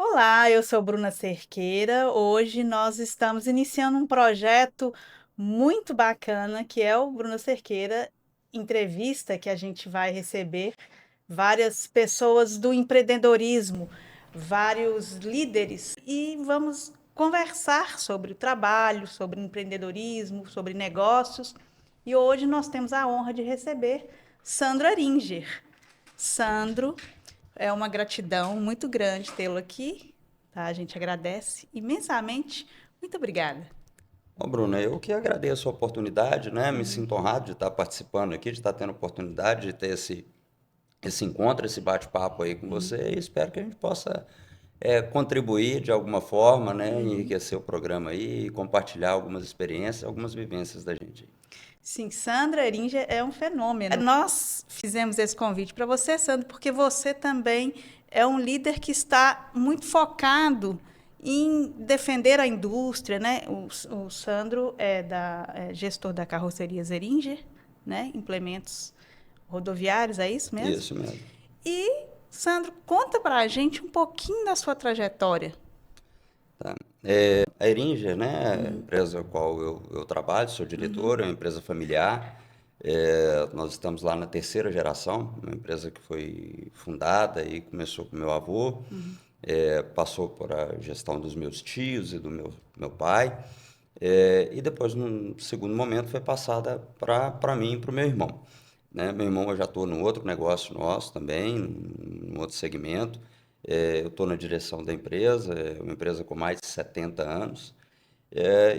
Olá, eu sou Bruna Cerqueira. Hoje nós estamos iniciando um projeto muito bacana que é o Bruna Cerqueira Entrevista, que a gente vai receber várias pessoas do empreendedorismo, vários líderes e vamos conversar sobre o trabalho, sobre empreendedorismo, sobre negócios. E hoje nós temos a honra de receber Sandro Aringer. Sandro, é uma gratidão muito grande tê-lo aqui, tá? A gente agradece imensamente. Muito obrigada. Ô, Bruna, eu que agradeço a oportunidade, né? Me sinto honrado de estar participando aqui, de estar tendo a oportunidade de ter esse encontro, esse bate-papo aí com você e espero que a gente possa contribuir de alguma forma, né? Enriquecer o programa aí e compartilhar algumas experiências, algumas vivências da gente. Sim, Sandra Eringer é um fenômeno. Nós fizemos esse convite para você, Sandra, porque você também é um líder que está muito focado em defender a indústria, né? O Sandro é gestor da carroceria Zeringer, né? Implementos rodoviários, é isso mesmo? Isso mesmo. E, Sandro, conta para a gente um pouquinho da sua trajetória. Tá? A Eringer, né, a empresa a qual eu trabalho, sou diretor, é uma empresa familiar. Nós estamos lá na terceira geração, uma empresa que foi fundada e começou com meu avô, passou por a gestão dos meus tios e do meu pai, e depois, num segundo momento, foi passada para mim e para o meu irmão. Né? Meu irmão, eu já estou num outro negócio nosso também, num outro segmento. Eu estou na direção da empresa, é uma empresa com mais de 70 anos,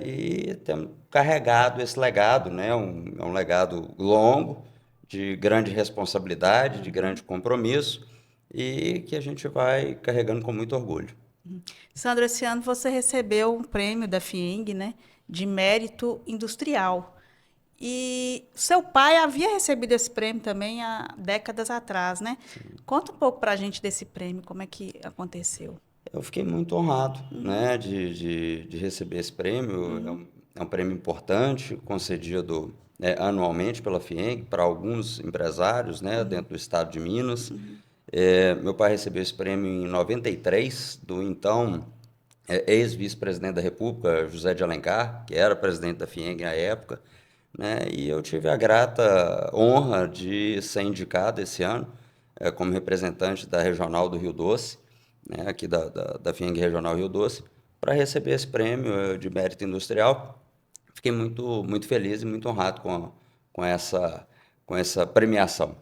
e temos carregado esse legado, né? É um legado longo, de grande responsabilidade, de grande compromisso, e que a gente vai carregando com muito orgulho. Sandro, esse ano você recebeu um prêmio da FIENG, né, de mérito industrial. E seu pai havia recebido esse prêmio também há décadas atrás, né? Conta um pouco para a gente desse prêmio, como é que aconteceu. Eu fiquei muito honrado, né, de receber esse prêmio. É um prêmio importante, concedido, anualmente pela FIENG para alguns empresários, né, dentro do estado de Minas. Meu pai recebeu esse prêmio em 93 do então ex-vice-presidente da República, José de Alencar, que era presidente da FIENG na época, né, e eu tive a grata honra de ser indicado esse ano como representante da Regional do Rio Doce, né, aqui da FIENG Regional Rio Doce, para receber esse prêmio de mérito industrial. Fiquei muito feliz e muito honrado com com essa premiação.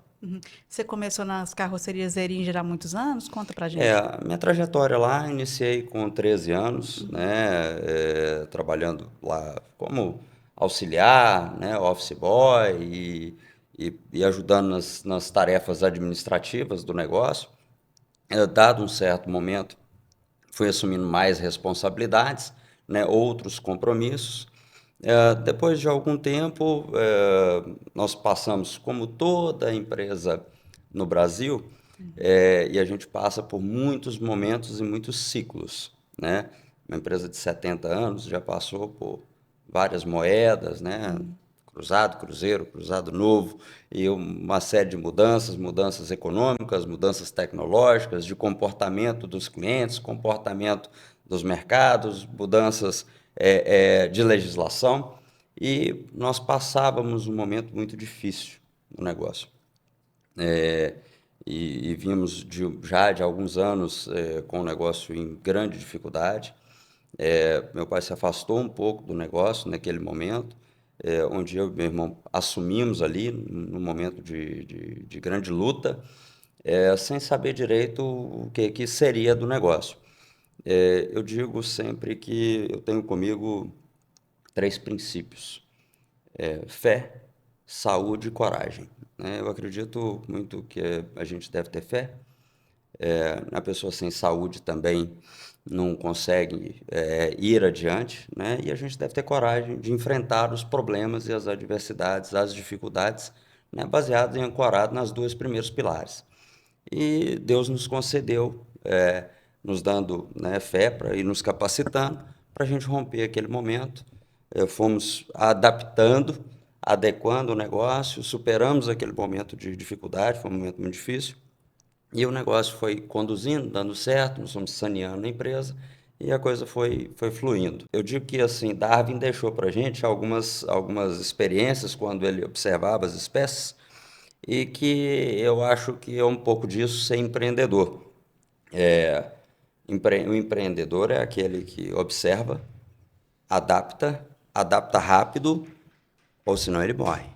Você começou nas carrocerias Eringer há muitos anos? Conta para a gente. A minha trajetória lá, iniciei com 13 anos, né, trabalhando lá como auxiliar, né, office boy e ajudando nas tarefas administrativas do negócio. Dado um certo momento, fui assumindo mais responsabilidades, né, outros compromissos. Depois de algum tempo, nós passamos, como toda empresa no Brasil, e a gente passa por muitos momentos e muitos ciclos, né? Uma empresa de 70 anos já passou por várias moedas, né? Cruzado, cruzeiro, cruzado novo, e uma série de mudanças, mudanças econômicas, mudanças tecnológicas, de comportamento dos clientes, comportamento dos mercados, mudanças de legislação, e nós passávamos um momento muito difícil no negócio. E vimos já de alguns anos com o negócio em grande dificuldade. Meu pai se afastou um pouco do negócio naquele momento, onde eu e meu irmão assumimos ali, num momento de grande luta, sem saber direito o que seria do negócio. Eu digo sempre que eu tenho comigo três princípios: fé, saúde e coragem. Né? Eu acredito muito que a gente deve ter fé. A pessoa sem saúde também não consegue ir adiante, né? E a gente deve ter coragem de enfrentar os problemas e as adversidades, as dificuldades, né? Baseado e ancorado nas duas primeiros pilares. E Deus nos concedeu, nos dando, né, fé para ir nos capacitando para a gente romper aquele momento. Fomos adaptando, adequando o negócio, superamos aquele momento de dificuldade, foi um momento muito difícil. E o negócio foi conduzindo, dando certo, nós fomos saneando a empresa e a coisa foi fluindo. Eu digo que assim, Darwin deixou para a gente algumas experiências quando ele observava as espécies e que eu acho que é um pouco disso ser empreendedor. O empreendedor é aquele que observa, adapta rápido, ou senão ele morre.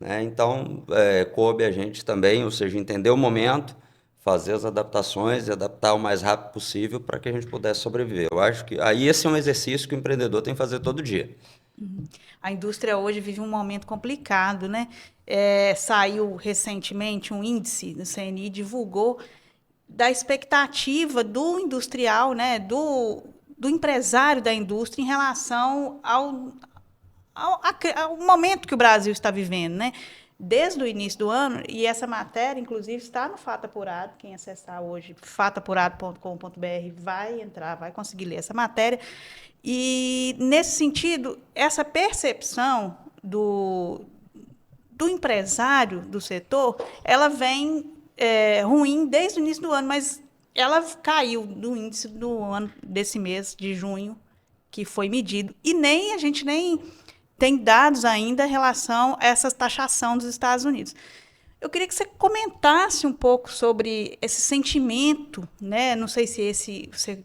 Né? Então, coube a gente também, ou seja, entender o momento, fazer as adaptações e adaptar o mais rápido possível para que a gente pudesse sobreviver. Eu acho que aí esse é um exercício que o empreendedor tem que fazer todo dia. A indústria hoje vive um momento complicado, né? Saiu recentemente um índice, o CNI divulgou, da expectativa do industrial, né? Do empresário da indústria em relação ao momento que o Brasil está vivendo, né? Desde o início do ano, e essa matéria, inclusive, está no Fato Apurado. Quem acessar hoje, fatoapurado.com.br, vai entrar, vai conseguir ler essa matéria. E, nesse sentido, essa percepção do empresário do setor, ela vem ruim desde o início do ano, mas ela caiu no índice do ano desse mês de junho, que foi medido. E nem a gente nem tem dados ainda em relação a essa taxação dos Estados Unidos. Eu queria que você comentasse um pouco sobre esse sentimento, né? Não sei se você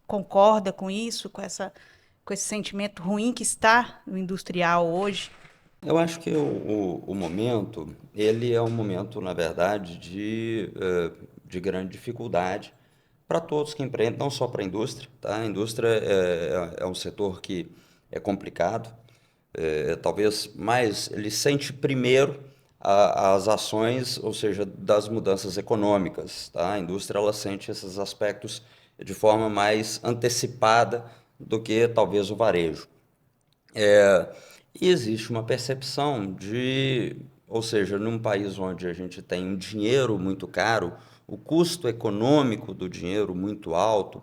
concorda com isso, com esse sentimento ruim que está no industrial hoje. Eu acho que o momento, ele é um momento, na verdade, de grande dificuldade para todos que empreendem, não só para a indústria. Tá? A indústria é um setor que é complicado, talvez mais, ele sente primeiro as ações, ou seja, das mudanças econômicas. Tá? A indústria ela sente esses aspectos de forma mais antecipada do que talvez o varejo. E existe uma percepção ou seja, num país onde a gente tem um dinheiro muito caro, o custo econômico do dinheiro muito alto,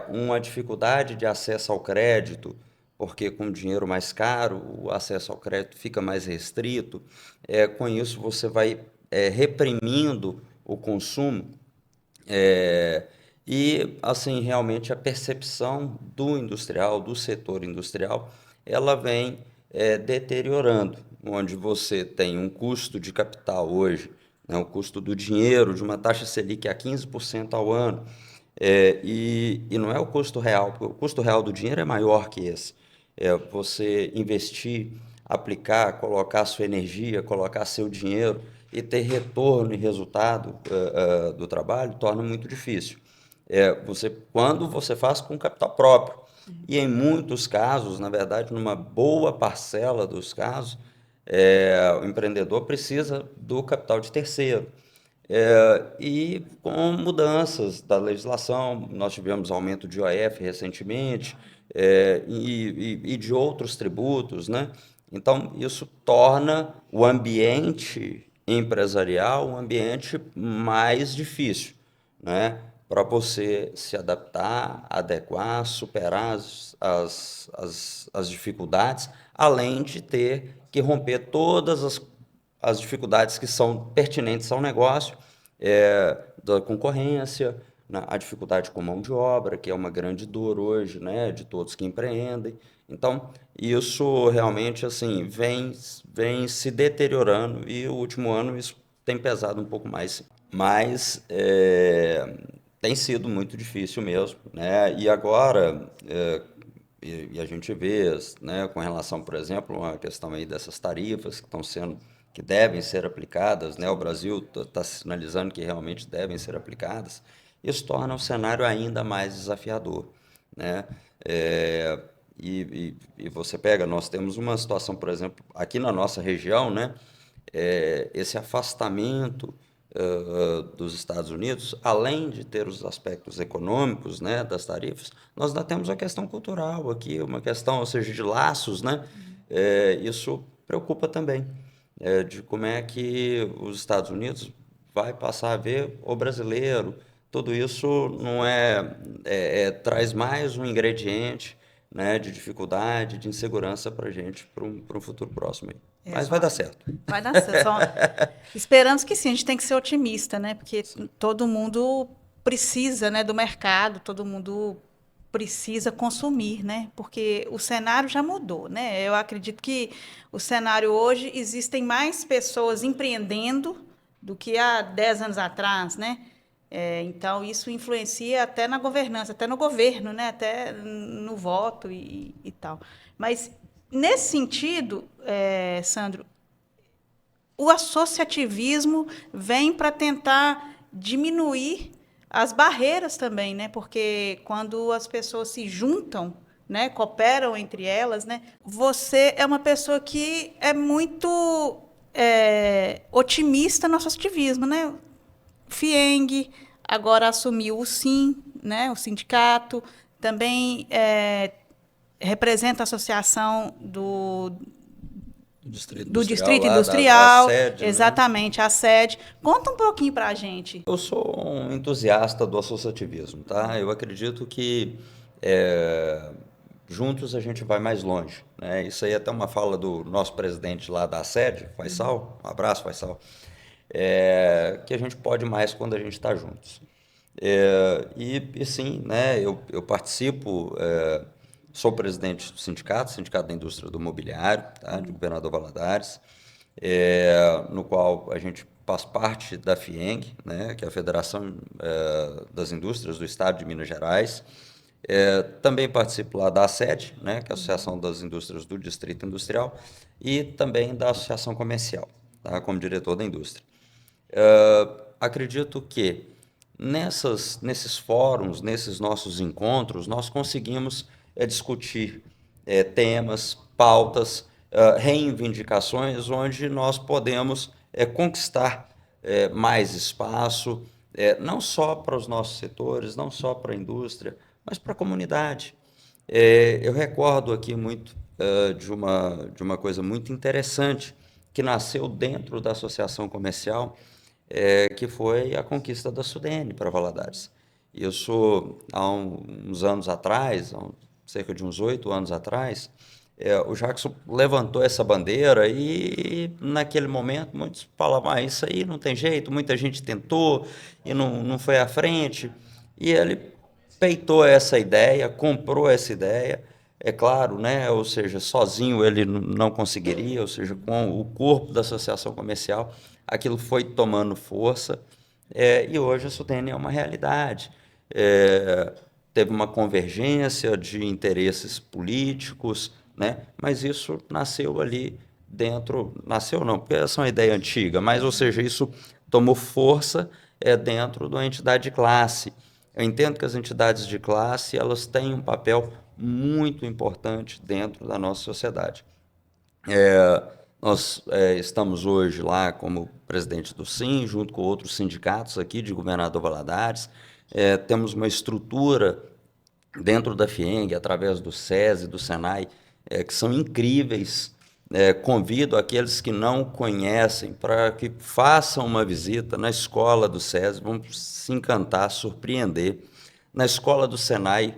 uma dificuldade de acesso ao crédito, porque com dinheiro mais caro o acesso ao crédito fica mais restrito. Com isso você vai reprimindo o consumo e, assim, realmente a percepção do industrial, do setor industrial, ela vem deteriorando, onde você tem um custo de capital hoje, né, o custo do dinheiro, de uma taxa Selic a 15% ao ano, e não é o custo real, porque o custo real do dinheiro é maior que esse. Você investir, aplicar, colocar sua energia, colocar seu dinheiro e ter retorno e resultado do trabalho torna muito difícil. Quando você faz com capital próprio. E em muitos casos, na verdade, numa boa parcela dos casos, o empreendedor precisa do capital de terceiro. E com mudanças da legislação, nós tivemos aumento de IOF recentemente, e de outros tributos, né? Então, isso torna o ambiente empresarial um ambiente mais difícil, né? Para você se adaptar, adequar, superar as dificuldades, além de ter que romper todas as dificuldades que são pertinentes ao negócio, da concorrência, né, a dificuldade com mão de obra, que é uma grande dor hoje, né, de todos que empreendem. Então, isso realmente assim vem se deteriorando e o último ano isso tem pesado um pouco mais. Mas tem sido muito difícil mesmo, né? E agora e a gente vê, né, com relação, por exemplo, a questão aí dessas tarifas que devem ser aplicadas, né? O Brasil está sinalizando que realmente devem ser aplicadas. Isso torna o cenário ainda mais desafiador, né? É, e você pega, nós temos uma situação, por exemplo, aqui na nossa região, né? Esse afastamento dos Estados Unidos, além de ter os aspectos econômicos, né, das tarifas, nós ainda temos a questão cultural aqui, uma questão, ou seja, de laços, né? Isso preocupa também, de como é que os Estados Unidos vai passar a ver o brasileiro. Tudo isso não traz mais um ingrediente né, de dificuldade, de insegurança para a gente, para um futuro próximo aí. É, Mas vai dar certo. vai dar certo. Esperamos que sim, a gente tem que ser otimista, né? Porque todo mundo precisa, né, do mercado, todo mundo precisa consumir, né? Porque o cenário já mudou, né? Eu acredito que o cenário hoje existem mais pessoas empreendendo do que há 10 anos atrás, né? Então, isso influencia até na governança, até no governo, né? Até no voto e tal. Mas, nesse sentido, Sandro, o associativismo vem para tentar diminuir as barreiras também, né? Porque quando as pessoas se juntam, né, cooperam entre elas, né? Você é uma pessoa que é muito otimista no associativismo, né? FIENG agora assumiu o SIM, né? O sindicato também representa a associação Do Distrito do Industrial Distrito lá, da Industrial, sede, né? exatamente, a sede. Conta um pouquinho para a gente. Eu sou um entusiasta do associativismo, tá? Eu acredito que é, juntos a gente vai mais longe, né? Isso aí é até uma fala do nosso presidente lá da sede, Faisal, um abraço, Faisal, que a gente pode mais quando a gente está juntos. E sim, né? Eu participo, sou presidente do sindicato, Sindicato da Indústria do Mobiliário, tá? De Governador Valadares, no qual a gente faz parte da FIENG, né, que é a Federação das Indústrias do Estado de Minas Gerais. Também participo lá da ASED, né, que é a Associação das Indústrias do Distrito Industrial, e também da Associação Comercial, tá, como diretor da indústria. Acredito que nesses fóruns, nesses nossos encontros, nós conseguimos discutir temas, pautas, reivindicações, onde nós podemos conquistar mais espaço, não só para os nossos setores, não só para a indústria, mas para a comunidade. Eu recordo aqui muito de uma coisa muito interessante que nasceu dentro da associação comercial, que foi a conquista da Sudene para Valadares. E eu sou, há uns anos atrás, cerca de uns 8 anos atrás, o Jackson levantou essa bandeira e, naquele momento, muitos falavam, isso aí não tem jeito, muita gente tentou e não foi à frente. E ele peitou essa ideia, comprou essa ideia, é claro, né? Ou seja, sozinho ele não conseguiria, ou seja, com o corpo da associação comercial, aquilo foi tomando força, e hoje a Sudene é uma realidade. Teve uma convergência de interesses políticos, né? Mas isso nasceu ali dentro, nasceu não, porque essa é uma ideia antiga, mas, ou seja, isso tomou força dentro de uma entidade de classe. Eu entendo que as entidades de classe elas têm um papel muito importante dentro da nossa sociedade. Nós estamos hoje lá como presidente do SIM, junto com outros sindicatos aqui de Governador Valadares. Temos uma estrutura dentro da FIENG, através do SESI, do SENAI, que são incríveis. Convido aqueles que não conhecem para que façam uma visita na escola do SESI, vão se encantar, surpreender. Na escola do SENAI,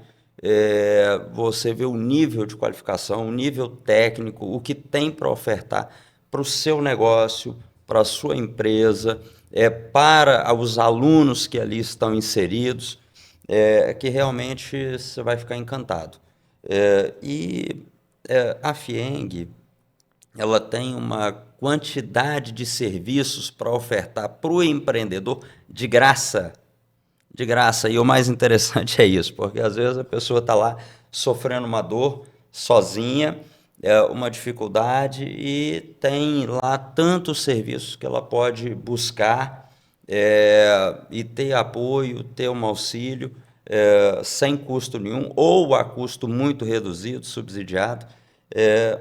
você vê o nível de qualificação, o nível técnico, o que tem para ofertar para o seu negócio, para a sua empresa, para os alunos que ali estão inseridos, que realmente você vai ficar encantado. A FIENG ela tem uma quantidade de serviços para ofertar para o empreendedor de graça. De graça. E o mais interessante é isso, porque às vezes a pessoa está lá sofrendo uma dor sozinha, uma dificuldade, e tem lá tantos serviços que ela pode buscar e ter apoio, ter um auxílio sem custo nenhum, ou a custo muito reduzido, subsidiado,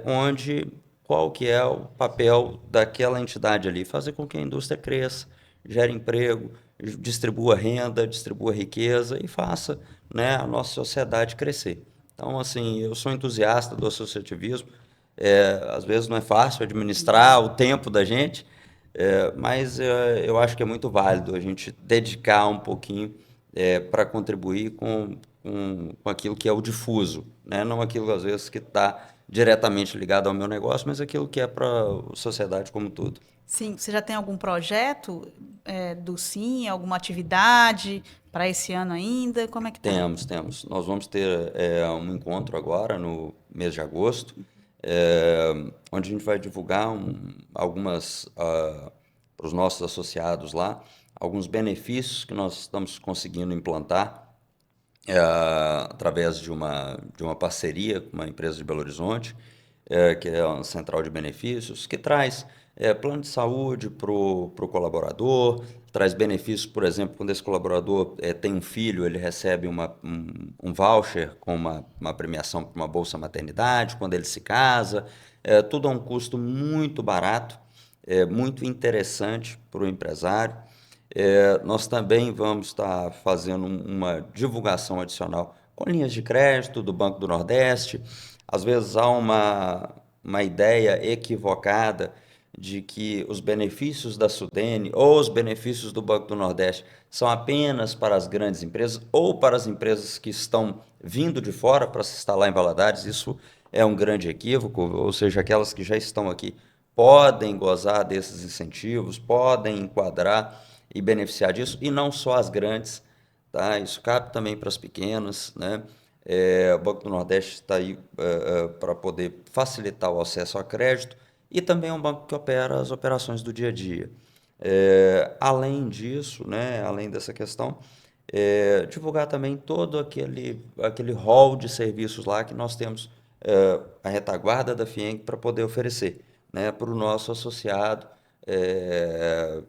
onde qual que é o papel daquela entidade ali? Fazer com que a indústria cresça, gere emprego, distribua renda, distribua riqueza e faça, né, a nossa sociedade crescer. Então, assim, eu sou entusiasta do associativismo. Às vezes não é fácil administrar o tempo da gente, mas eu acho que é muito válido a gente dedicar um pouquinho para contribuir com aquilo que é o difuso, né? Não aquilo, às vezes, que está diretamente ligado ao meu negócio, mas aquilo que é para a sociedade como um todo. Sim, você já tem algum projeto do Sim, alguma atividade para esse ano ainda? Como é que tá? Temos. Nós vamos ter um encontro agora no mês de agosto, onde a gente vai divulgar algumas, para os nossos associados lá, alguns benefícios que nós estamos conseguindo implantar através de uma parceria com uma empresa de Belo Horizonte, que é uma central de benefícios, que traz plano de saúde para o colaborador, traz benefícios, por exemplo, quando esse colaborador tem um filho, ele recebe um voucher com uma premiação para uma bolsa maternidade, quando ele se casa, tudo a um custo muito barato, muito interessante para o empresário. Nós também vamos estar fazendo uma divulgação adicional com linhas de crédito do Banco do Nordeste. Às vezes há uma ideia equivocada de que os benefícios da Sudene ou os benefícios do Banco do Nordeste são apenas para as grandes empresas ou para as empresas que estão vindo de fora para se instalar em Valadares. Isso é um grande equívoco, ou seja, aquelas que já estão aqui podem gozar desses incentivos, podem enquadrar e beneficiar disso, e não só as grandes, tá? Isso cabe também para as pequenas, né? O Banco do Nordeste está aí para poder facilitar o acesso a crédito e também é um banco que opera as operações do dia a dia. Além disso, né, além dessa questão, divulgar também todo aquele rol de serviços lá que nós temos a retaguarda da FIENG para poder oferecer, né, para o nosso associado,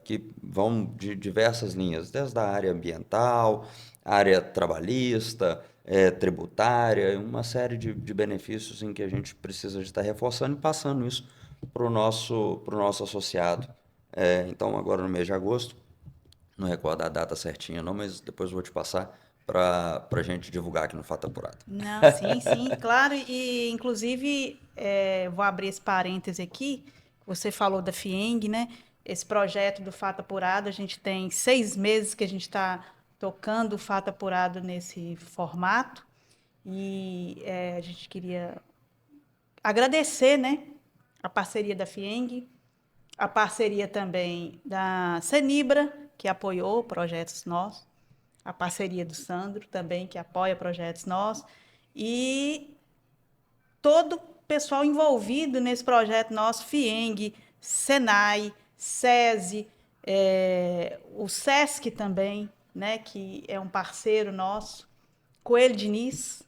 que vão de diversas linhas, desde a área ambiental, área trabalhista, tributária, uma série de benefícios em que a gente precisa de estar reforçando e passando isso para o nosso associado. Então, agora no mês de agosto, não recordo a data certinha não, mas depois eu vou te passar para a gente divulgar aqui no Fato Apurado. Não, sim, sim, claro. E, inclusive, vou abrir esse parêntese aqui. Você falou da FIENG, né? Esse projeto do Fato Apurado, a gente tem 6 meses que a gente está tocando o Fato Apurado nesse formato. E a gente queria agradecer, né? A parceria da FIENG, a parceria também da Senibra, que apoiou projetos nossos, a parceria do Sandro também, que apoia projetos nossos, e todo o pessoal envolvido nesse projeto nosso, FIENG, Senai, SESI, o SESC também, né, que é um parceiro nosso, Coelho Diniz,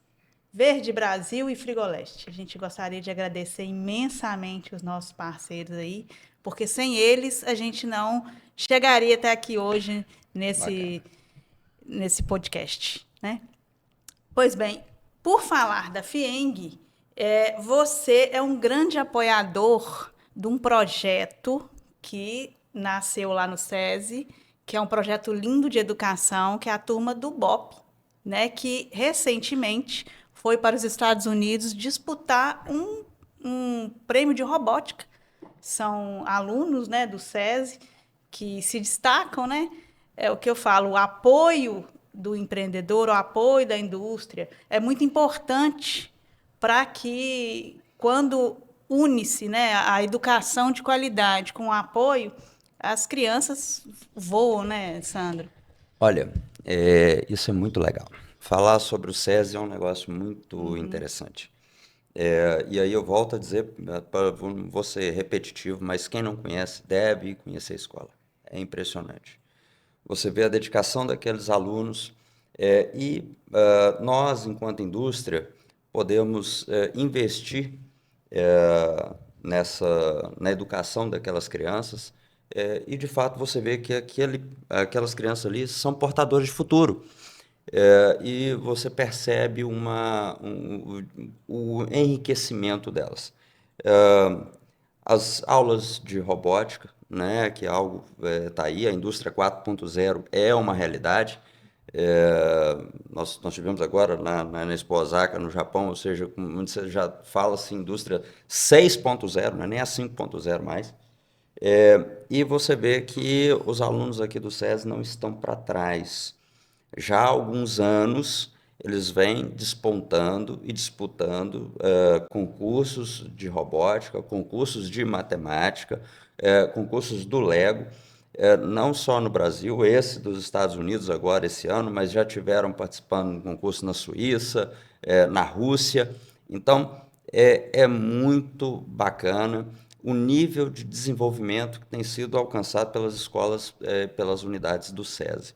Verde Brasil e Frigoleste. A gente gostaria de agradecer imensamente os nossos parceiros aí, porque sem eles a gente não chegaria até aqui hoje nesse, Bacana. nesse podcast, né? Pois bem, por falar da FIENG, você é um grande apoiador de um projeto que nasceu lá no SESI, que é um projeto lindo de educação, que é a turma do BOP, né, que recentemente foi para os Estados Unidos disputar um prêmio de robótica. São alunos, né, do SESI que se destacam, né? É o que eu falo, o apoio do empreendedor, o apoio da indústria é muito importante para que, quando une-se, né, a educação de qualidade com o apoio, as crianças voam, né, Sandro? Olha, isso é muito legal. Falar sobre o SESI é um negócio muito interessante. E aí eu volto a dizer, vou ser repetitivo, mas quem não conhece deve conhecer a escola. É impressionante. Você vê a dedicação daqueles alunos nós, enquanto indústria, podemos investir na educação daquelas crianças e, de fato, você vê que aquelas crianças ali são portadores de futuro. E você percebe o enriquecimento delas. As aulas de robótica, né, que é algo está aí, a indústria 4.0 é uma realidade. Nós tivemos agora na Expo Osaka, no Japão, ou seja, onde você já fala-se indústria 6.0, não é nem a 5.0 mais. E você vê que os alunos aqui do SESI não estão para trás. Já há alguns anos, eles vêm despontando e disputando concursos de robótica, concursos de matemática, concursos do Lego, não só no Brasil, esse dos Estados Unidos agora, esse ano, mas já tiveram participando de um concurso na Suíça, na Rússia. Então, é muito bacana o nível de desenvolvimento que tem sido alcançado pelas escolas, pelas unidades do SESI.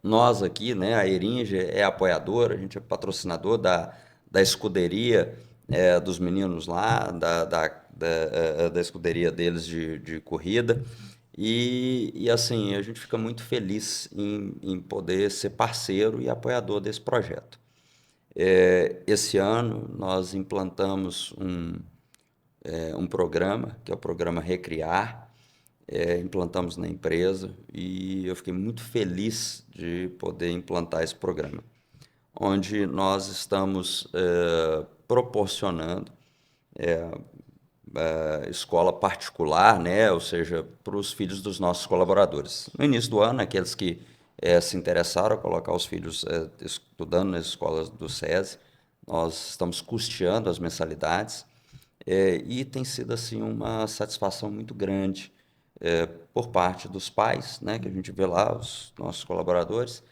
Nós aqui, né, a Eringe é apoiadora, a gente é patrocinador da escuderia dos meninos lá, da escuderia deles de corrida. E assim, a gente fica muito feliz em poder ser parceiro e apoiador desse projeto. Esse ano nós implantamos um programa, que é o programa Recriar, implantamos na empresa e eu fiquei muito feliz de poder implantar esse programa, onde nós estamos proporcionando escola particular, né, ou seja, para os filhos dos nossos colaboradores. No início do ano, aqueles que se interessaram a colocar os filhos estudando nas escolas do SESI, nós estamos custeando as mensalidades e tem sido assim uma satisfação muito grande por parte dos pais, né, que a gente vê lá, os nossos colaboradores,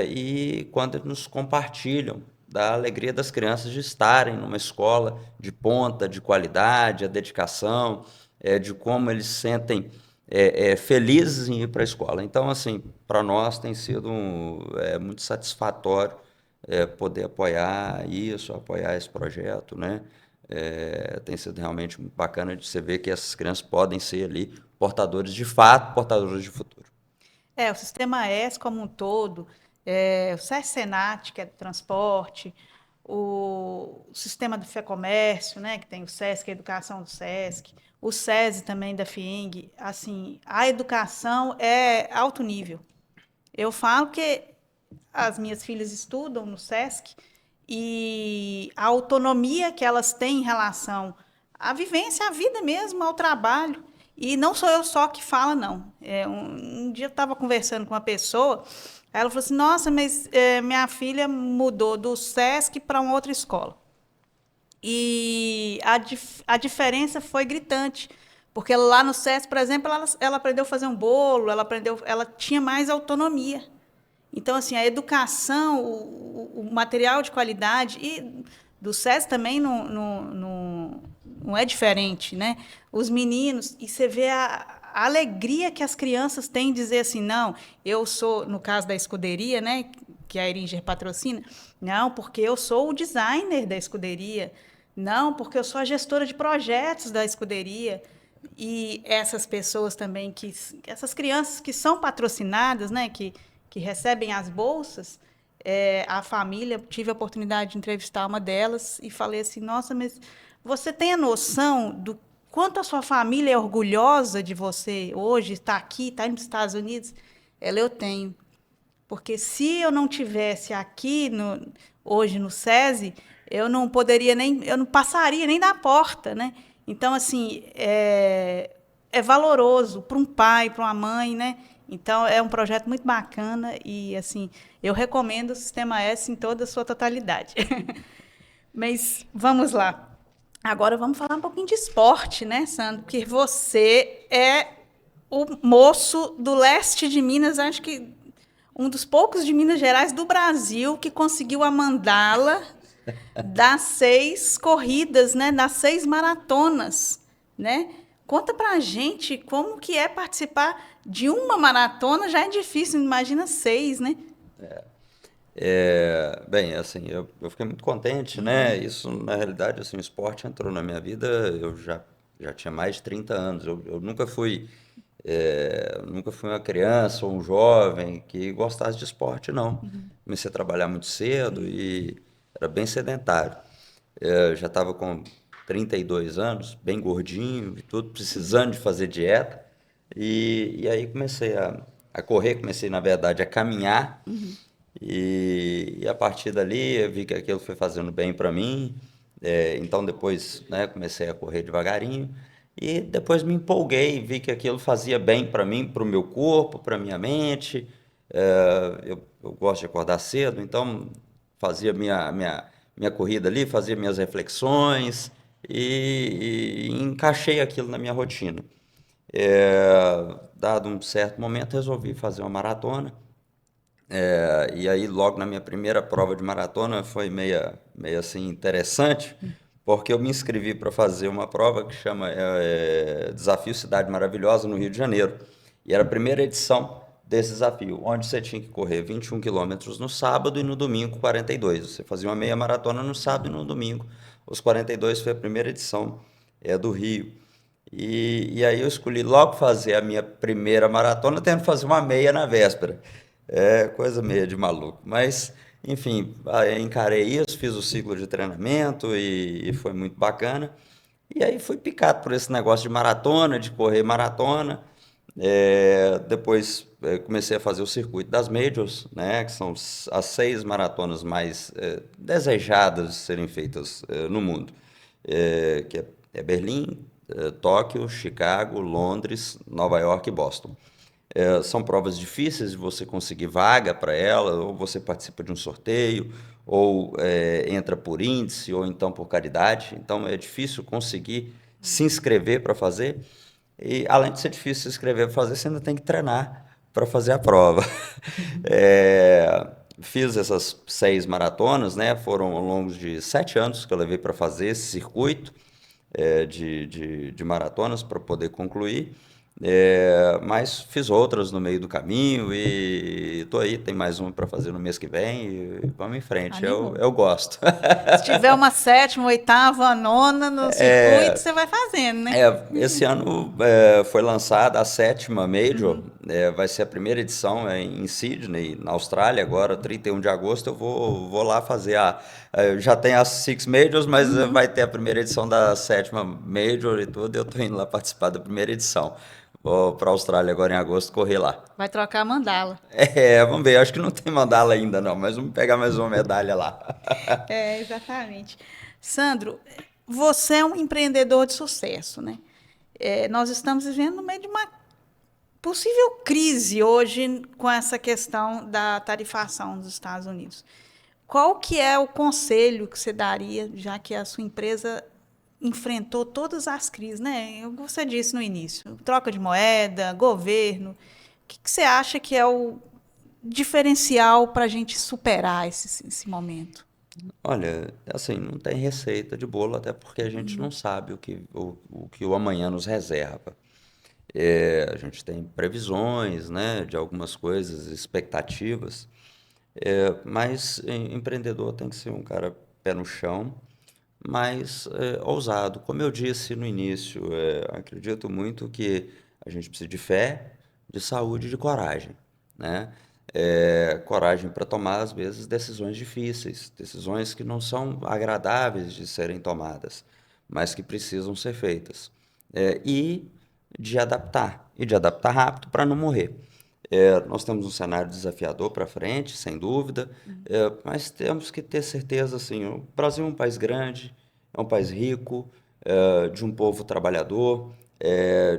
e quando eles nos compartilham da alegria das crianças de estarem numa escola de ponta, de qualidade, a dedicação, de como eles se sentem felizes em ir para a escola. Então, assim, para nós tem sido muito satisfatório poder apoiar isso, apoiar esse projeto, né? Tem sido realmente muito bacana de você ver que essas crianças podem ser ali portadores de fato, portadores de futuro. O sistema S como um todo, o SESC-Senat, que é do transporte, o sistema do FEComércio, né, que tem o SESC, a educação do SESC, o SESI também da FIENG, assim, a educação é alto nível. Eu falo que as minhas filhas estudam no SESC e a autonomia que elas têm em relação à vivência, à vida mesmo, ao trabalho. E não sou eu só que fala, não. Um dia eu estava conversando com uma pessoa, ela falou assim: Nossa, mas minha filha mudou do SESC para uma outra escola. E a diferença foi gritante. Porque lá no SESC, por exemplo, ela aprendeu a fazer um bolo, ela tinha mais autonomia. Então, assim, a educação, o material de qualidade, e do SESC também não é diferente, né? Os meninos, e você vê a alegria que as crianças têm em dizer assim, não, eu sou, no caso da escuderia, né, que a Eringer patrocina, não, porque eu sou o designer da escuderia, não, porque eu sou a gestora de projetos da escuderia. E essas pessoas também, essas crianças que são patrocinadas, né, que recebem as bolsas, a família, tive a oportunidade de entrevistar uma delas e falei assim, nossa, mas você tem a noção do quanto a sua família é orgulhosa de você hoje, está aqui, está nos Estados Unidos? Ela, eu tenho. Porque se eu não tivesse aqui hoje no SESI, eu não poderia nem, eu não passaria nem da porta, né? Então, assim, é valoroso para um pai, para uma mãe, né? Então, é um projeto muito bacana e, assim, eu recomendo o Sistema S em toda a sua totalidade. Mas vamos lá. Agora vamos falar um pouquinho de esporte, né, Sandro? Porque você é o moço do leste de Minas, acho que um dos poucos de Minas Gerais do Brasil que conseguiu a mandala das 6 corridas, né, das 6 maratonas, né? Conta pra gente como que é participar de uma maratona, já é difícil, imagina 6, né? Bem, assim, eu fiquei muito contente, né? Isso, na realidade, assim, o esporte entrou na minha vida, já tinha mais de 30 anos. Eu nunca fui uma criança ou um jovem que gostasse de esporte, não. Comecei a trabalhar muito cedo e era bem sedentário. Já estava com 32 anos, bem gordinho e tudo, precisando de fazer dieta. E aí comecei a correr, comecei, na verdade, a caminhar. E a partir dali eu vi que aquilo foi fazendo bem para mim. Então depois, né, comecei a correr devagarinho e depois me empolguei, vi que aquilo fazia bem para mim, para o meu corpo, para minha mente. Eu gosto de acordar cedo, então fazia minha corrida ali, fazia minhas reflexões e encaixei aquilo na minha rotina. Dado um certo momento, resolvi fazer uma maratona. E aí, logo na minha primeira prova de maratona, foi meio assim interessante, porque eu me inscrevi para fazer uma prova que chama Desafio Cidade Maravilhosa, no Rio de Janeiro. E era a primeira edição desse desafio, onde você tinha que correr 21 quilômetros no sábado e no domingo 42. Você fazia uma meia maratona no sábado e no domingo. Os 42 foi a primeira edição do Rio. E aí eu escolhi logo fazer a minha primeira maratona, tendo que fazer uma meia na véspera. É coisa meio de maluco. Mas, enfim, aí encarei isso, fiz o ciclo de treinamento e foi muito bacana. E aí fui picado por esse negócio de maratona, de correr maratona. Depois comecei a fazer o circuito das majors, né, que são as 6 maratonas mais desejadas de serem feitas no mundo, que é Berlim, Tóquio, Chicago, Londres, Nova York e Boston. São provas difíceis de você conseguir vaga para ela, ou você participa de um sorteio, ou entra por índice, ou então por caridade. Então é difícil conseguir se inscrever para fazer. E além de ser difícil se inscrever para fazer, você ainda tem que treinar para fazer a prova. Fiz essas 6 maratonas, né? Foram ao longo de 7 anos que eu levei para fazer esse circuito de maratonas para poder concluir. Mas fiz outras no meio do caminho e estou aí, tem mais uma para fazer no mês que vem e vamos em frente. Animou. Eu gosto. Se tiver uma sétima, oitava, nona no circuito, você vai fazendo, né? Esse ano foi lançada a 7ª Major, vai ser a primeira edição em Sydney, na Austrália, agora, 31 de agosto, eu vou lá fazer já tem as 6 Majors, mas vai ter a primeira edição da 7ª Major e tudo, eu estou indo lá participar da primeira edição. Vou para a Austrália agora em agosto correr lá. Vai trocar a mandala. Vamos ver, acho que não tem mandala ainda não, mas vamos pegar mais uma medalha lá. É, exatamente. Sandro, você é um empreendedor de sucesso, né? Nós estamos vivendo no meio de uma possível crise hoje com essa questão da tarifação dos Estados Unidos. Qual que é o conselho que você daria, já que a sua empresa enfrentou todas as crises, né? Você disse no início, troca de moeda, governo. O que você acha que é o diferencial para a gente superar esse momento? Olha, assim, não tem receita de bolo, até porque a gente não sabe o que o amanhã nos reserva. A gente tem previsões, né, de algumas coisas, expectativas, mas empreendedor tem que ser um cara pé no chão, mas ousado. Como eu disse no início, acredito muito que a gente precisa de fé, de saúde e de coragem, né? Coragem para tomar, às vezes, decisões difíceis, decisões que não são agradáveis de serem tomadas, mas que precisam ser feitas. E de adaptar rápido para não morrer. Nós temos um cenário desafiador para frente, sem dúvida, mas temos que ter certeza, assim, o Brasil é um país grande, é um país rico, de um povo trabalhador,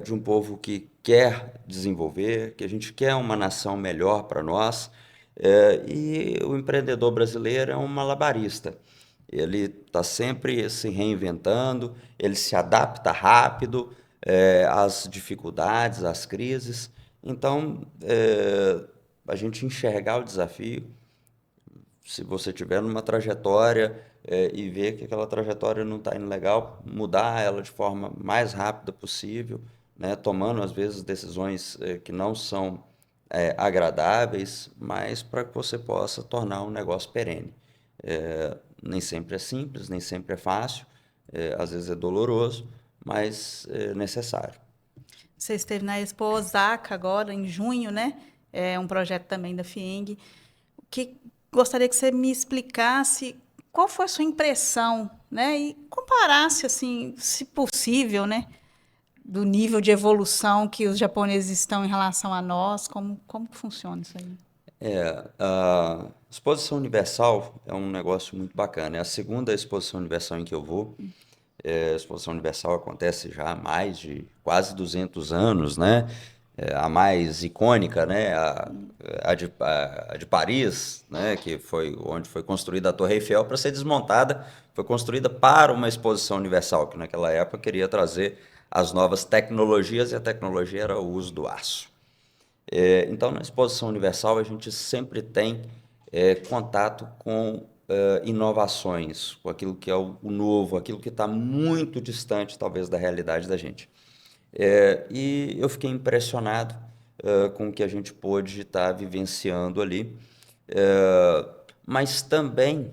de um povo que quer desenvolver, que a gente quer uma nação melhor para nós, e o empreendedor brasileiro é um malabarista. Ele está sempre se reinventando, ele se adapta rápido, às dificuldades, às crises. Então, a gente enxergar o desafio, se você tiver numa trajetória e ver que aquela trajetória não está indo legal, mudar ela de forma mais rápida possível, né, tomando às vezes decisões que não são agradáveis, mas para que você possa tornar um negócio perene. Nem sempre é simples, nem sempre é fácil, às vezes é doloroso, mas é necessário. Você esteve na Expo Osaka agora, em junho, né? É um projeto também da FIENG. Gostaria que você me explicasse qual foi a sua impressão, né? E comparasse, assim, se possível, né? Do nível de evolução que os japoneses estão em relação a nós, como que funciona isso aí? A Exposição Universal é um negócio muito bacana. É a segunda Exposição Universal em que eu vou. A Exposição Universal acontece já há mais de quase 200 anos, né? a mais icônica, né, a de Paris, né, que foi onde foi construída a Torre Eiffel, para ser desmontada, foi construída para uma exposição universal, que naquela época queria trazer as novas tecnologias, e a tecnologia era o uso do aço. Então, na exposição universal, a gente sempre tem contato com inovações, com aquilo que é o novo, aquilo que está muito distante, talvez, da realidade da gente. E eu fiquei impressionado com o que a gente pôde estar vivenciando ali. É, mas também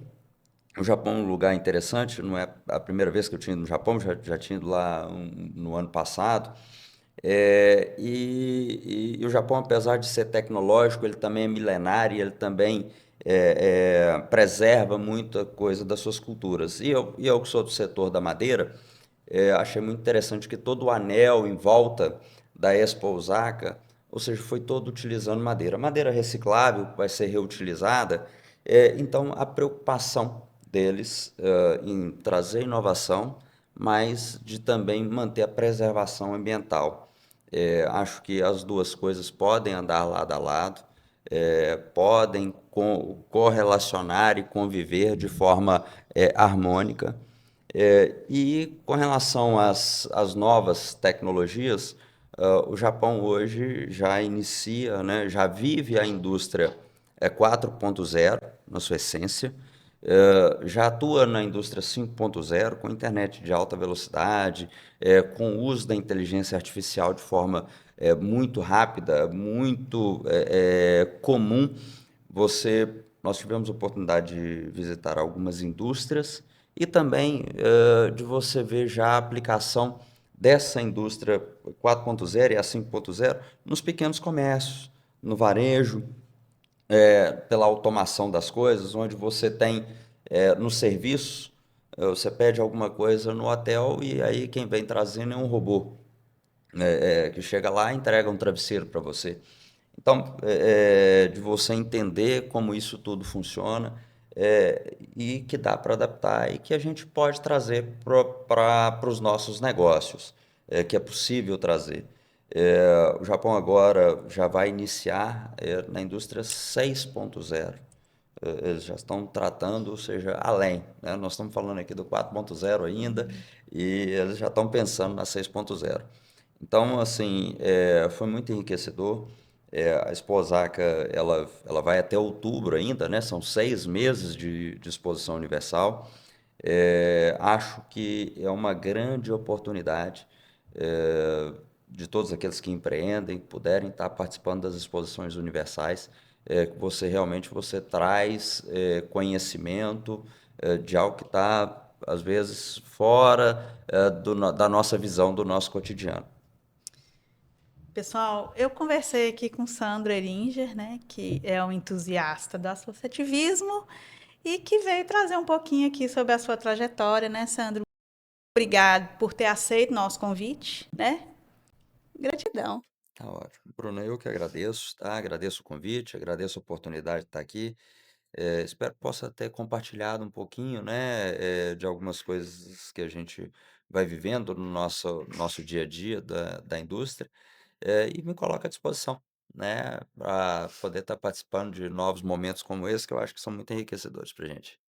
o Japão é um lugar interessante, não é a primeira vez que eu tinha ido no Japão, já tinha ido lá no ano passado. E o Japão, apesar de ser tecnológico, ele também é milenário, ele também preserva muita coisa das suas culturas. E eu que sou do setor da madeira, achei muito interessante que todo o anel em volta da Expo Osaka, ou seja, foi todo utilizando madeira. Madeira reciclável, vai ser reutilizada. Então, a preocupação deles em trazer inovação, mas de também manter a preservação ambiental. Acho que as duas coisas podem andar lado a lado, podem correlacionar e conviver de forma harmônica. E com relação às novas tecnologias, o Japão hoje já inicia, né, já vive a indústria 4.0 na sua essência, já atua na indústria 5.0 com internet de alta velocidade, com o uso da inteligência artificial de forma muito rápida, muito comum. Nós tivemos a oportunidade de visitar algumas indústrias e também de você ver já a aplicação dessa indústria 4.0 e a 5.0 nos pequenos comércios, no varejo, pela automação das coisas, onde você tem no serviço, você pede alguma coisa no hotel e aí quem vem trazendo é um robô, que chega lá e entrega um travesseiro para você. Então, de você entender como isso tudo funciona e que dá para adaptar e que a gente pode trazer para os nossos negócios, que é possível trazer. O Japão agora já vai iniciar na indústria 6.0. Eles já estão tratando, ou seja, além, né? Nós estamos falando aqui do 4.0 ainda e eles já estão pensando na 6.0. Então, assim, foi muito enriquecedor. A Expo Osaka, ela vai até outubro ainda, né? São 6 meses de exposição universal. Acho que é uma grande oportunidade de todos aqueles que empreendem, puderem estar participando das exposições universais, que você traz conhecimento de algo que está, às vezes, fora da nossa visão, do nosso cotidiano. Pessoal, eu conversei aqui com Sandro Eringer, né, que é um entusiasta do associativismo e que veio trazer um pouquinho aqui sobre a sua trajetória, né, Sandro? Obrigado por ter aceito nosso convite, né? Gratidão. Tá ótimo. Bruno, eu que agradeço, tá? Agradeço o convite, agradeço a oportunidade de estar aqui. Espero que possa ter compartilhado um pouquinho, né, de algumas coisas que a gente vai vivendo no nosso dia a dia da indústria, e me coloco à disposição, né, para poder estar participando de novos momentos como esse, que eu acho que são muito enriquecedores para a gente.